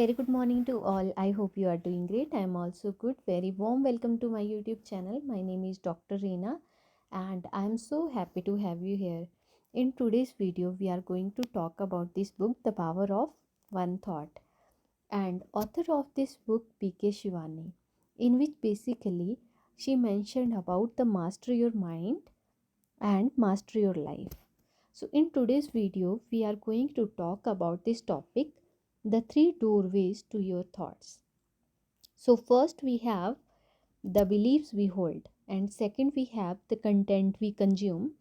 Very good morning to all. I hope you are doing great. I am also good. Very warm welcome to my YouTube channel. My name is Dr. Reena and I am so happy to have you here. In today's video, we are going to talk about this book, The Power of One Thought, and author of this book, P.K. Shivani, in which basically she mentioned about the master your mind and master your life. So, in today's video, we are going to talk about this topic, the three doorways to your thoughts. So, first we have the beliefs we hold, and second, we have the content we consume,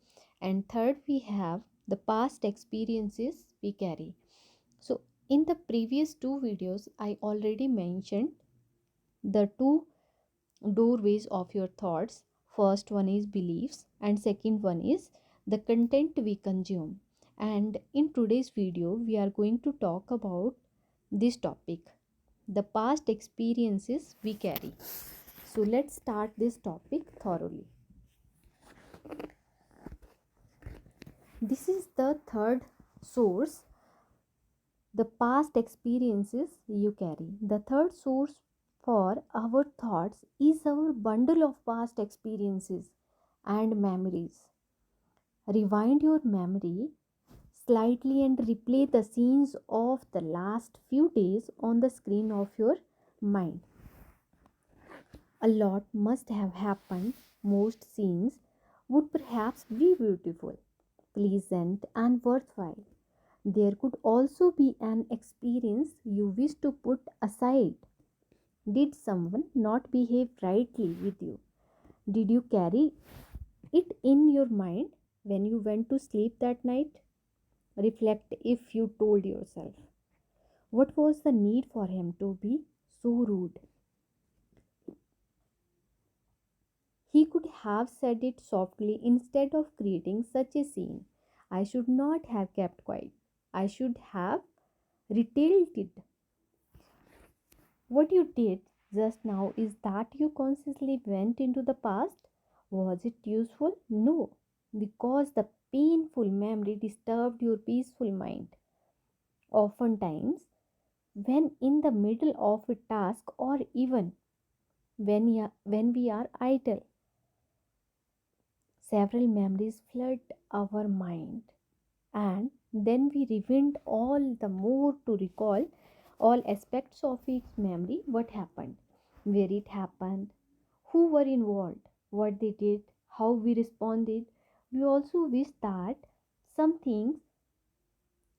and third, we have the past experiences we carry. So, in the previous two videos, I already mentioned the two doorways of your thoughts. First one is beliefs, and second one is the content we consume. And in today's video, we are going to talk about this topic, the past experiences we carry. So let's start this topic thoroughly. This is the third source, the past experiences you carry. The third source for our thoughts is our bundle of past experiences and memories. Rewind your memory slightly and replay the scenes of the last few days on the screen of your mind. A lot must have happened. Most scenes would perhaps be beautiful, pleasant, and worthwhile. There could also be an experience you wish to put aside. Did someone not behave rightly with you? Did you carry it in your mind when you went to sleep that night? Reflect if you told yourself, what was the need for him to be so rude? He could have said it softly instead of creating such a scene. I should not have kept quiet. I should have retailed it. What you did just now is that you consciously went into the past. Was it useful? No, because the painful memory disturbed your peaceful mind. Oftentimes, when in the middle of a task or even when we are idle, several memories flood our mind, and then we rewind all the more to recall all aspects of each memory, what happened, where it happened, who were involved, what they did, how we responded. We also wish that some things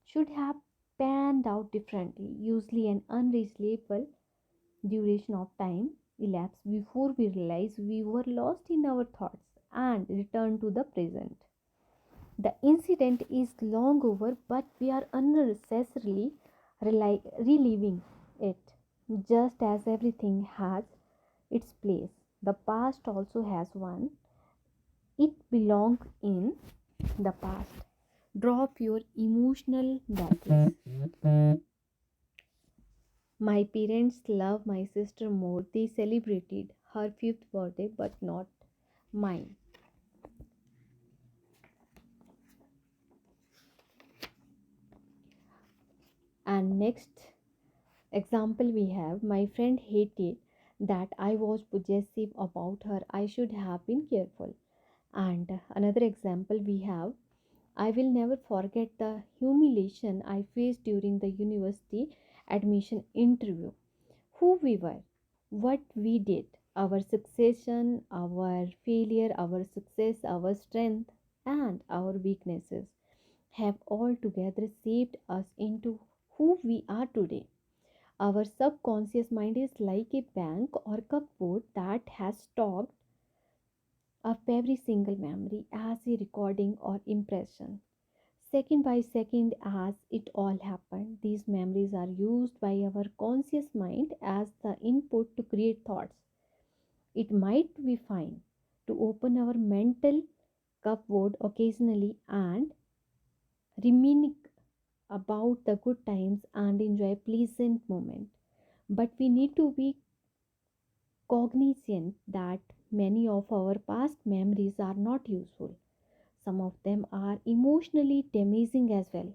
should have panned out differently. Usually an unreasonable duration of time elapsed before we realize we were lost in our thoughts and return to the present. The incident is long over, but we are unnecessarily reliving it. Just as everything has its place, the past also has one. It belongs in the past. Drop your emotional baggage. My parents love my sister more. They celebrated her fifth birthday, but not mine. And next example we have, my friend hated that I was possessive about her. I should have been careful. And another example we have, I will never forget the humiliation I faced during the university admission interview. Who we were, what we did, our succession, our failure, our success, our strength, and our weaknesses have all together shaped us into who we are today. Our subconscious mind is like a bank or cupboard that has stocked up every single memory as a recording or impression. Second by second, as it all happened, these memories are used by our conscious mind as the input to create thoughts. It might be fine to open our mental cupboard occasionally and reminisce about the good times and enjoy pleasant moments. But we need to be cognizant that many of our past memories are not useful. Some of them are emotionally damaging as well.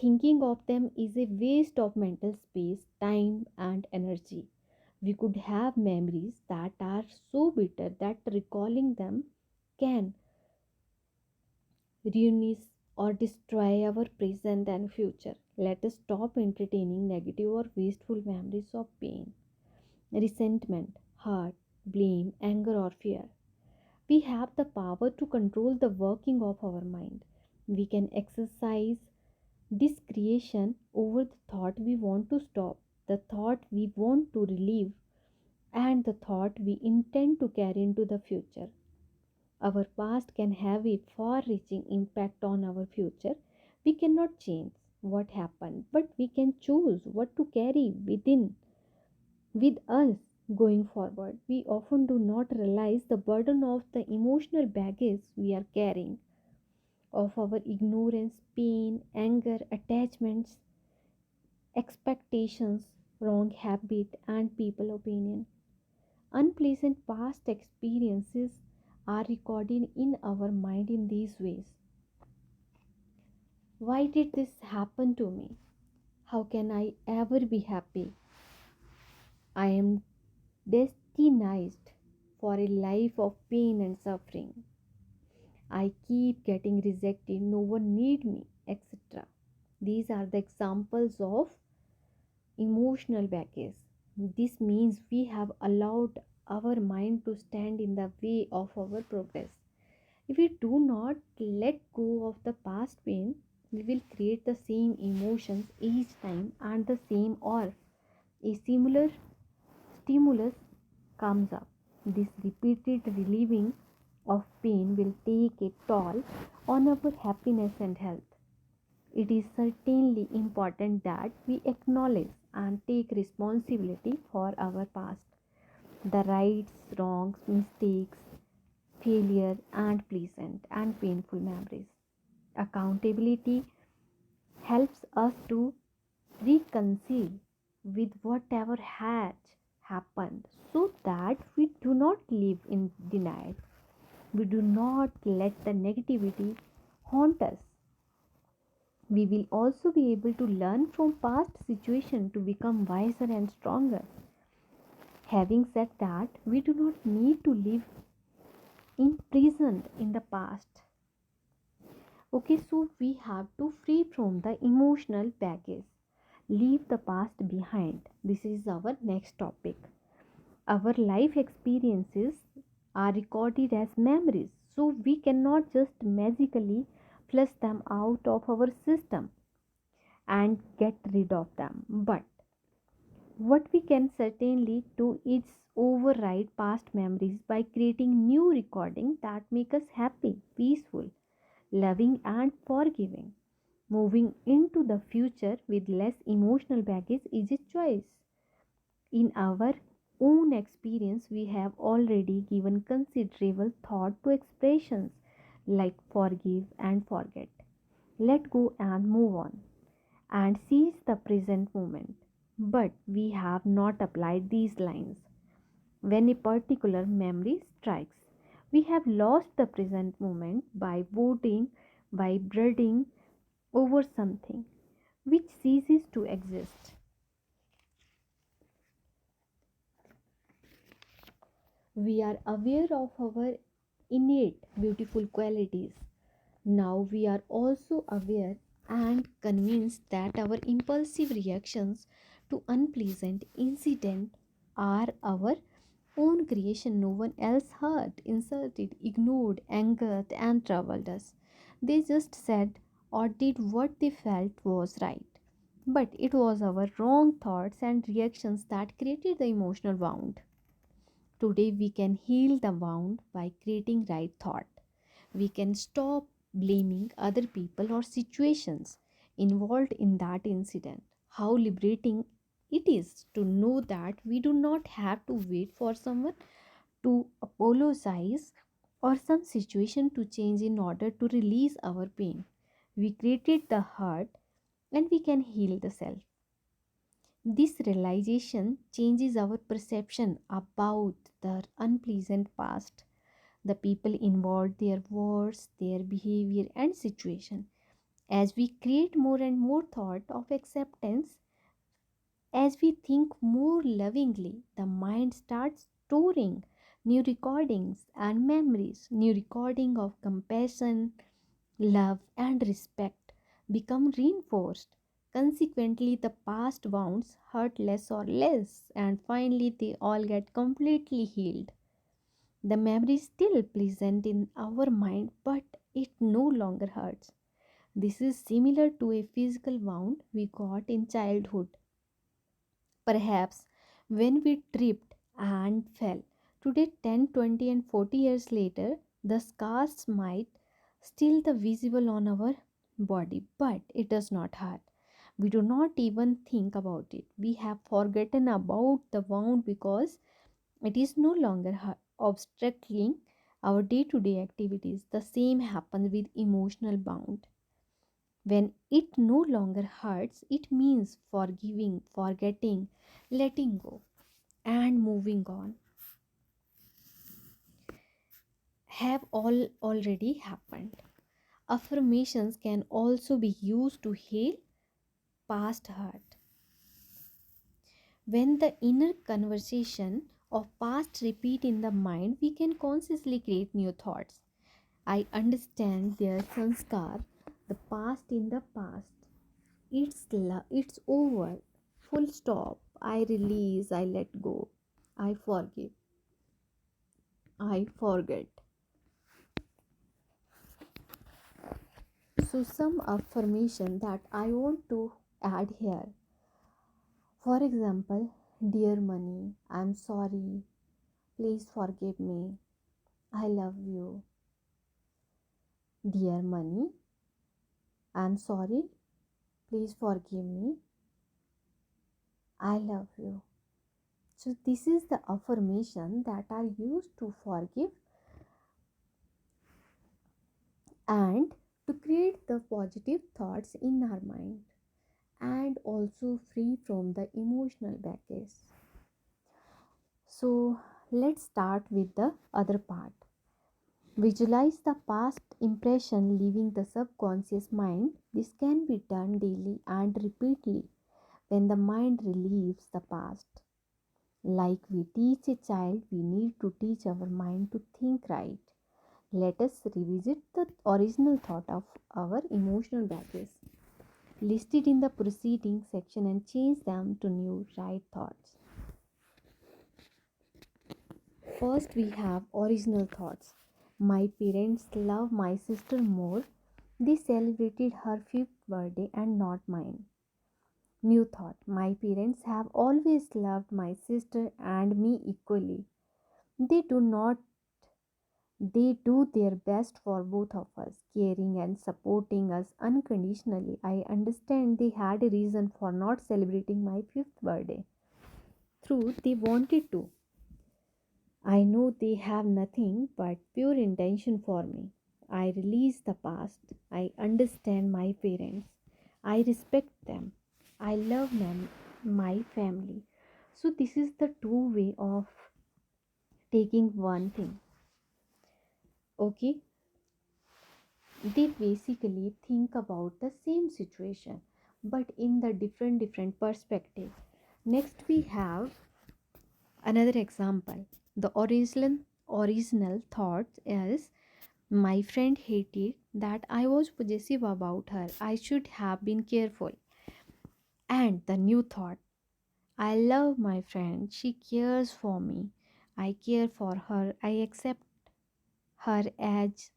Thinking of them is a waste of mental space, time, and energy. We could have memories that are so bitter that recalling them can ruin us or destroy our present and future. Let us stop entertaining negative or wasteful memories of pain, resentment, hurt, blame, anger, or fear. We have the power to control the working of our mind. We can exercise discretion over the thought we want to stop, the thought we want to relieve, and the thought we intend to carry into the future. Our past can have a far reaching impact on our future. We cannot change what happened, but we can choose what to carry with us going forward. We often do not realize the burden of the emotional baggage we are carrying, of our ignorance, pain, anger, attachments, expectations, wrong habit, and people opinion. Unpleasant past experiences are recorded in our mind in these ways. Why did this happen to me? How can I ever be happy? I am destined for a life of pain and suffering. I keep getting rejected, no one need me, etc. These are the examples of emotional baggage. This means we have allowed our mind to stand in the way of our progress. If we do not let go of the past pain, we will create the same emotions each time and the same or a similar stimulus comes up. This repeated relieving of pain will take a toll on our happiness and health. It is certainly important that we acknowledge and take responsibility for our past, the rights, wrongs, mistakes, failure, and pleasant and painful memories. Accountability helps us to reconcile with whatever has happened so that we do not live in denial. We do not let the negativity haunt us. We will also be able to learn from past situations to become wiser and stronger. Having said that, we do not need to live imprisoned in the past. Okay, so we have to free from the emotional baggage. Leave the past behind. This is our next topic. Our life experiences are recorded as memories, so we cannot just magically flush them out of our system and get rid of them. But what we can certainly do is override past memories by creating new recordings that make us happy, peaceful, loving, and forgiving. Moving into the future with less emotional baggage is a choice. In our own experience, we have already given considerable thought to expressions like forgive and forget, let go and move on, and seize the present moment. But we have not applied these lines. When a particular memory strikes, we have lost the present moment by voting, by brooding over something which ceases to exist. We are aware of our innate beautiful qualities. Now we are also aware and convinced that our impulsive reactions to unpleasant incident are our own creation. No one else hurt, insulted, ignored, angered, and troubled us. They just said or did what they felt was right. But it was our wrong thoughts and reactions that created the emotional wound. Today, we can heal the wound by creating right thought. We can stop blaming other people or situations involved in that incident. How liberating it is to know that we do not have to wait for someone to apologize or some situation to change in order to release our pain. We created the hurt and we can heal the self. This realization changes our perception about the unpleasant past, the people involved, their words, their behavior, and situation. As we create more and more thought of acceptance, as we think more lovingly, the mind starts storing new recordings and memories. New recording of compassion, love, and respect become reinforced. Consequently, the past wounds hurt less or less, and finally, they all get completely healed. The memory is still present in our mind, but it no longer hurts. This is similar to a physical wound we got in childhood. Perhaps when we tripped and fell. Today, 10, 20, and 40 years later, the scars might still be visible on our body, but it does not hurt. We do not even think about it. We have forgotten about the wound because it is no longer obstructing our day to day activities. The same happens with emotional bound. When it no longer hurts, it means forgiving, forgetting, letting go, and moving on have all already happened. Affirmations can also be used to heal past hurt. When the inner conversation of past repeat in the mind, we can consciously create new thoughts. I understand their sanskar, the past in the past. It's over. Full stop. I release, I let go. I forgive. I forget. So some affirmation that I want to add here. For example, dear money, I'm sorry. Please forgive me. I love you. Dear money, I'm sorry. Please forgive me. I love you. So this is the affirmation that are used to forgive and to create the positive thoughts in our mind and also free from the emotional baggage. So let's start with the other part. Visualize the past impression leaving the subconscious mind. This can be done daily and repeatedly when the mind relieves the past. Like we teach a child, we need to teach our mind to think right. Let us revisit the original thought of our emotional baggage listed in the preceding section and change them to new right thoughts. First, we have original thoughts. My parents love my sister more. They celebrated her fifth birthday and not mine. New thought. My parents have always loved my sister and me equally. They do not they do their best for both of us, caring and supporting us unconditionally. I understand they had a reason for not celebrating my fifth birthday. True, they wanted to. I know they have nothing but pure intention for me. I release the past. I understand my parents. I respect them. I love them, my family. So this is the two way of taking one thing. Okay, they basically think about the same situation but in the different perspective. Next we have another example. The original thought is my friend hated that I was possessive about her. I should have been careful. And the new thought, I love my friend. She cares for me. I care for her. I accept her as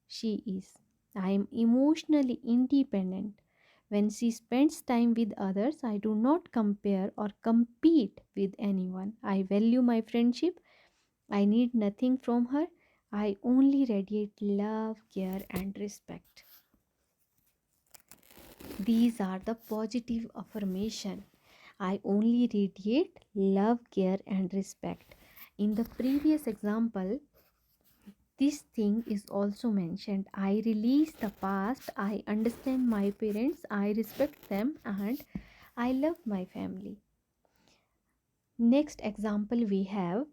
she is. I am emotionally independent. When she spends time with others, I do not compare or compete with anyone. I value my friendship. I need nothing from her. I only radiate love, care, and respect. These are the positive affirmation. I only radiate love, care, and respect. In the previous example, this thing is also mentioned. I release the past. I understand my parents. I respect them and I love my family. Next example we have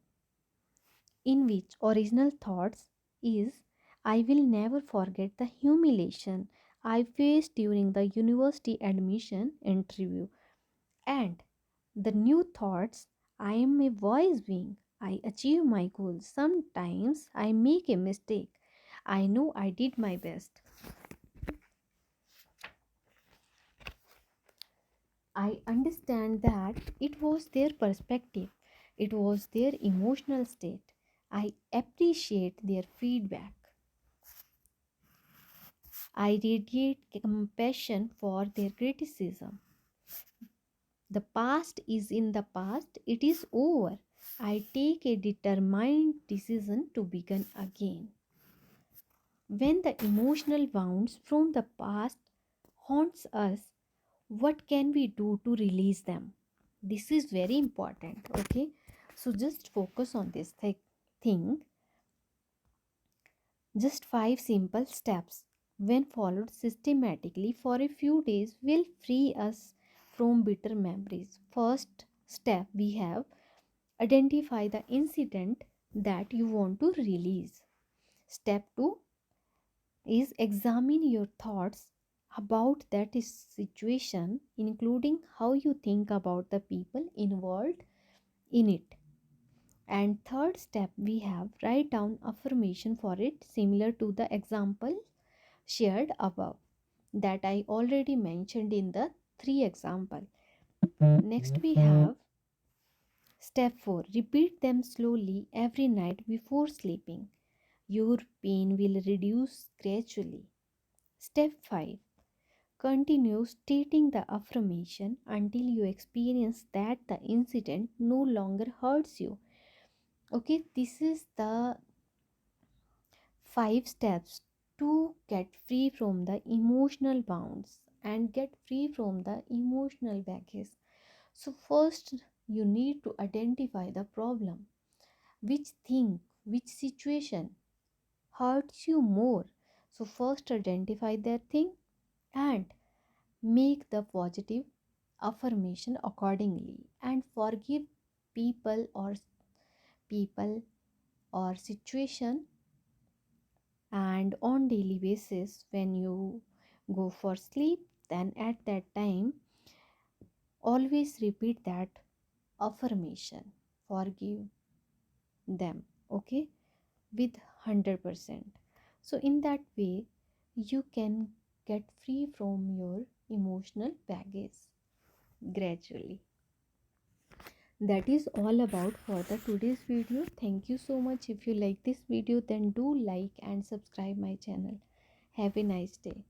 in which original thoughts is I will never forget the humiliation I faced during the university admission interview, and the new thoughts. I am a voice being. I achieve my goals. Sometimes I make a mistake. I know I did my best. I understand that it was their perspective, it was their emotional state. I appreciate their feedback. I radiate compassion for their criticism. The past is in the past, it is over. I take a determined decision to begin again. When the emotional wounds from the past haunts us, what can we do to release them? This is very important. Okay, so just focus on this thing. Just 5 simple steps, when followed systematically for a few days, will free us from bitter memories. First step we have: identify the incident that you want to release. Step 2 is examine your thoughts about that situation, including how you think about the people involved in it. And third step we have: write down affirmation for it, similar to the example shared above that I already mentioned in the 3 example. Next we have step 4: repeat them slowly every night before sleeping. Your pain will reduce gradually. Step 5: continue stating the affirmation until you experience that the incident no longer hurts you. Okay, this is the 5 steps to get free from the emotional bounds and get free from the emotional baggage. So, first, you need to identify the problem. Which thing, which situation hurts you more? So, first, identify that thing and make the positive affirmation accordingly, and forgive people or people or situation. And on daily basis, when you go for sleep, then at that time always repeat that affirmation, forgive them, okay, with 100%. So in that way you can get free from your emotional baggage gradually. That is all about for the today's video. Thank you so much. If you like this video, then do like and subscribe my channel. Have a nice day.